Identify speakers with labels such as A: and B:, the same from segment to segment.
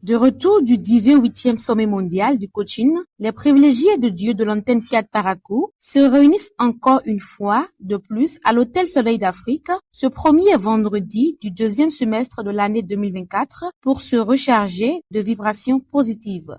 A: De retour du 18e sommet mondial du coaching, les privilégiés de Dieu de l'antenne Fiat Parakou se réunissent encore une fois de plus à l'Hôtel Soleil d'Afrique ce premier vendredi du deuxième semestre de l'année 2024 pour se recharger de vibrations positives.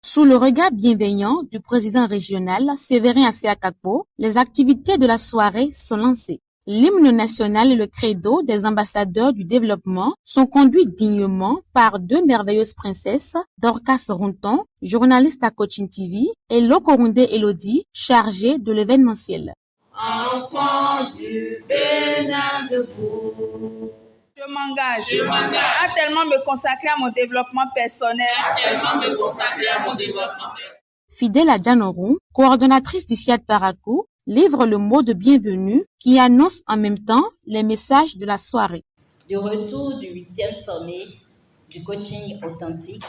A: Sous le regard bienveillant du président régional Séverin Asiakakpo, les activités de la soirée sont lancées. L'hymne national et le credo des ambassadeurs du développement sont conduits dignement par deux merveilleuses princesses, Dorcas Ronton, journaliste à Coaching TV, et Lokorunde Elodie, chargée de l'événementiel.
B: Enfant du Bénin debout.
C: Je m'engage à tellement me consacrer à mon développement personnel.
A: Fidèle à Janoru, coordonnatrice du Fiat Parakou, livre le mot de bienvenue qui annonce en même temps les messages de la soirée.
D: Du retour du 8e sommet du coaching authentique,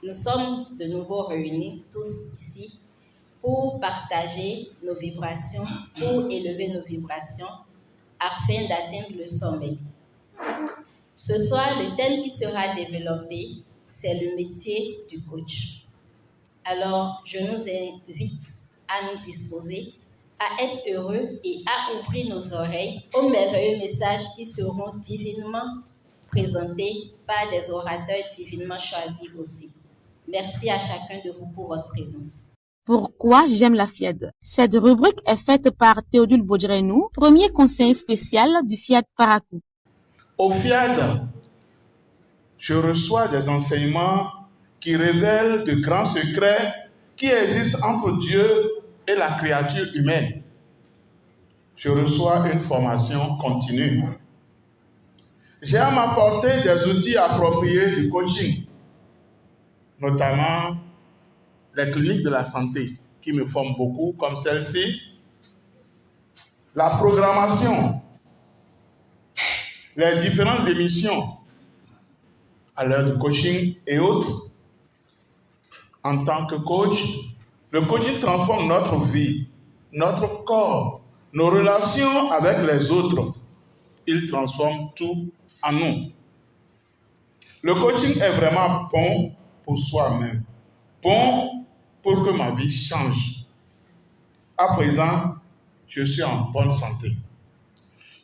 D: nous sommes de nouveau réunis tous ici pour partager nos vibrations, pour élever nos vibrations afin d'atteindre le sommet. Ce soir, le thème qui sera développé, c'est le métier du coach. Alors, je nous invite à nous disposer, à être heureux et à ouvrir nos oreilles aux merveilleux messages qui seront divinement présentés par des orateurs divinement choisis aussi. Merci à chacun de vous pour votre présence.
A: Pourquoi j'aime la FIAD? Cette rubrique est faite par Théodule Bodrenou, premier conseiller spécial du Fiat Parakou.
E: Au FIAD, je reçois des enseignements qui révèlent de grands secrets qui existent entre Dieu et la créature humaine. Je reçois une formation continue. J'ai à m'apporter des outils appropriés du coaching, notamment les cliniques de la santé qui me forment beaucoup, comme celle-ci, la programmation, les différentes émissions à l'heure du coaching et autres. En tant que coach, le coaching transforme notre vie, notre corps, nos relations avec les autres. Il transforme tout en nous. Le coaching est vraiment bon pour soi-même, bon pour que ma vie change. À présent, je suis en bonne santé.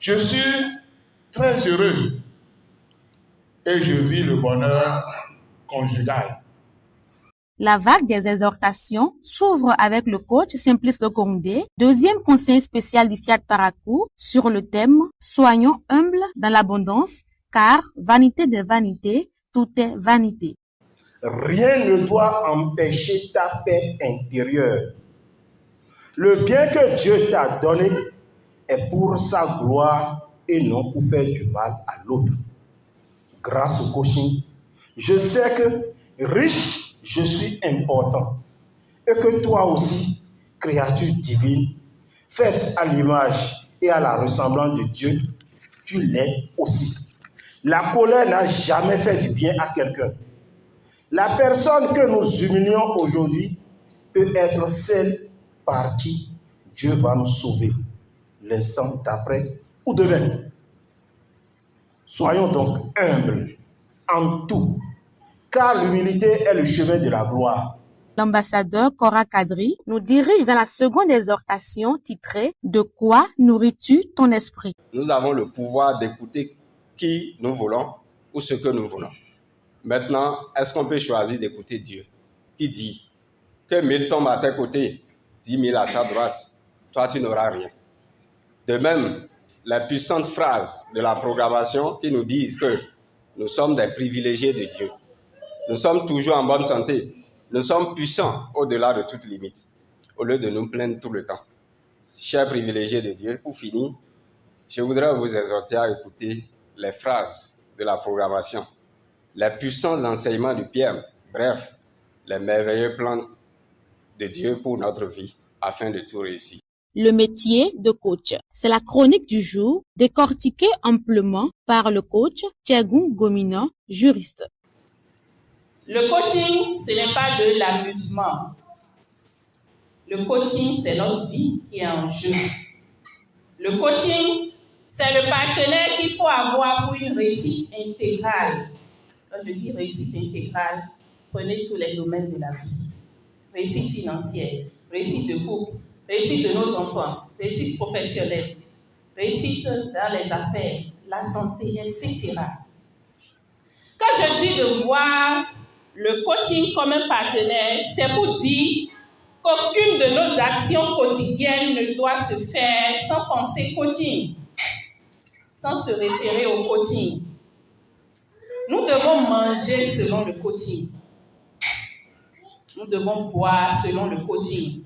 E: Je suis très heureux et je vis le bonheur conjugal.
A: La vague des exhortations s'ouvre avec le coach Simplice Lokorunde, deuxième conseiller spécial du Fiat Parakou, sur le thème « Soyons humbles dans l'abondance, car vanité de vanité, tout est vanité ».
F: Rien ne doit empêcher ta paix intérieure. Le bien que Dieu t'a donné est pour sa gloire et non pour faire du mal à l'autre. Grâce au coaching, je sais que riche, je suis important et que toi aussi, créature divine, faite à l'image et à la ressemblance de Dieu, tu l'es aussi. La colère n'a jamais fait du bien à quelqu'un. La personne que nous humilions aujourd'hui peut être celle par qui Dieu va nous sauver l'instant d'après ou demain. Soyons donc humbles en tout, car l'humilité est le chemin de la gloire.
A: L'ambassadeur Cora Kadri nous dirige dans la seconde exhortation titrée « De quoi nourris-tu ton esprit ?»
G: Nous avons le pouvoir d'écouter qui nous voulons ou ce que nous voulons. Maintenant, est-ce qu'on peut choisir d'écouter Dieu qui dit que 1000 tombent à tes côtés, 10 000 à ta droite, toi tu n'auras rien. De même, les puissantes phrases de la programmation qui nous disent que nous sommes des privilégiés de Dieu. Nous sommes toujours en bonne santé. Nous sommes puissants au-delà de toute limite, au lieu de nous plaindre tout le temps. Chers privilégiés de Dieu, pour finir, je voudrais vous exhorter à écouter les phrases de la programmation, les puissants enseignements de Pierre, bref, les merveilleux plans de Dieu pour notre vie, afin de tout réussir.
A: Le métier de coach, c'est la chronique du jour, décortiquée amplement par le coach Thiago Gomina, juriste.
B: Le coaching, ce n'est pas de l'amusement. Le coaching, c'est notre vie qui est en jeu. Le coaching, c'est le partenaire qu'il faut avoir pour une réussite intégrale. quand je dis réussite intégrale, prenez tous les domaines de la vie. Réussite financière, réussite de couple, réussite de nos enfants, réussite professionnelle, réussite dans les affaires, la santé, etc. Quand je dis de voir le coaching comme un partenaire, c'est pour dire qu'aucune de nos actions quotidiennes ne doit se faire sans penser coaching, sans se référer au coaching. Nous devons manger selon le coaching. Nous devons boire selon le coaching.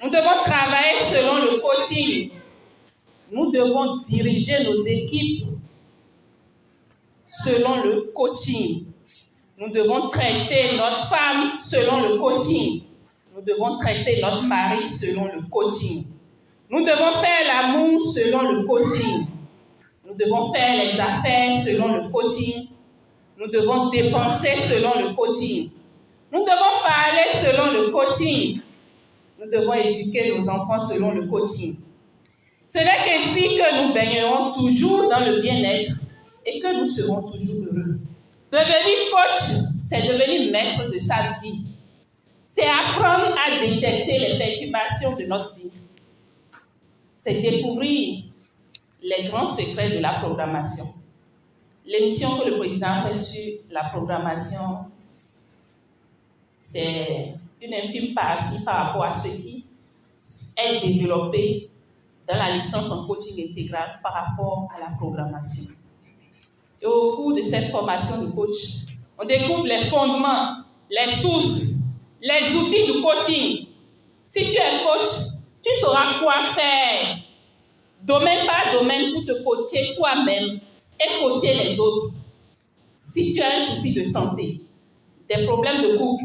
B: Nous devons travailler selon le coaching. Nous devons diriger nos équipes selon le coaching. Nous devons traiter notre femme selon le coaching. Nous devons traiter notre mari selon le coaching. Nous devons faire l'amour selon le coaching. Nous devons faire les affaires selon le coaching. Nous devons dépenser selon le coaching. Nous devons parler selon le coaching. Nous devons éduquer nos enfants selon le coaching. Ce n'est qu'ainsi que nous baignerons toujours dans le bien-être et que nous serons toujours heureux. Devenir coach, c'est devenir maître de sa vie. C'est apprendre à détecter les perturbations de notre vie. C'est découvrir les grands secrets de la programmation. L'émission que le président a fait sur la programmation, c'est une infime partie par rapport à ce qui est développé dans la licence en coaching intégral par rapport à la programmation. Et au cours de cette formation de coach, on découvre les fondements, les sources, les outils du coaching. Si tu es coach, tu sauras quoi faire, domaine par domaine, pour te coacher toi-même et coacher les autres. Si tu as un souci de santé, des problèmes de couple,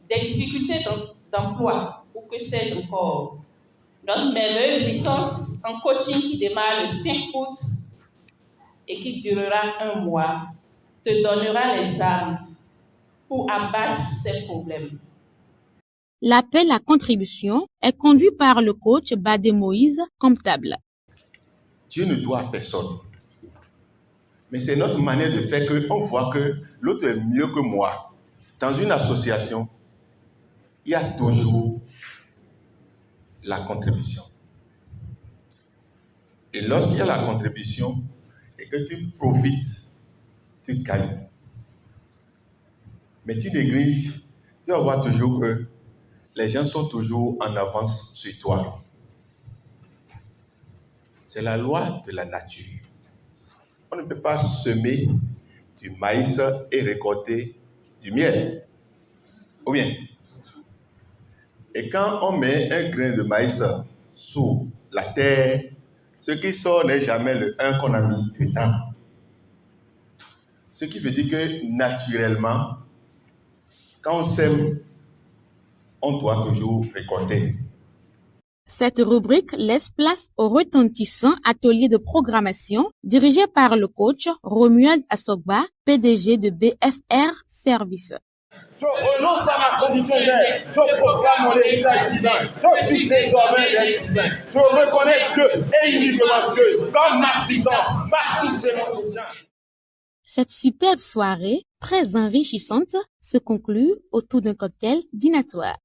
B: des difficultés d'emploi, ou que sais-je encore, notre merveilleuse licence en coaching qui démarre le 5 août et qui durera 1 mois, te donnera les armes pour abattre ces problèmes.
A: L'appel à contribution est conduit par le coach Badé Moïse, comptable.
F: Dieu ne doit à personne. Mais c'est notre manière de faire qu'on voit que l'autre est mieux que moi. Dans une association, il y a toujours la contribution. Et lorsqu'il y a la contribution et que tu profites, tu gagnes. Mais tu négliges, tu vas voir toujours que les gens sont toujours en avance sur toi. C'est la loi de la nature. On ne peut pas semer du maïs et récolter du miel. Ou bien? Et quand on met un grain de maïs sous la terre, ce qui sort n'est jamais le 1 qu'on a mis dedans. Ce qui veut dire que naturellement, quand on sème, on doit toujours récolter.
A: Cette rubrique laisse place au retentissant atelier de programmation dirigé par le coach Romuald Assogba, PDG de BFR Service.
H: Je renonce à ma condition d'être. Je proclame mon héritage divin. Je suis désormais d'être divin. Je reconnais Dieu et uniquement Dieu comme ma substance, ma source et mon soutien.
A: Cette superbe soirée, très enrichissante, se conclut autour d'un cocktail dînatoire.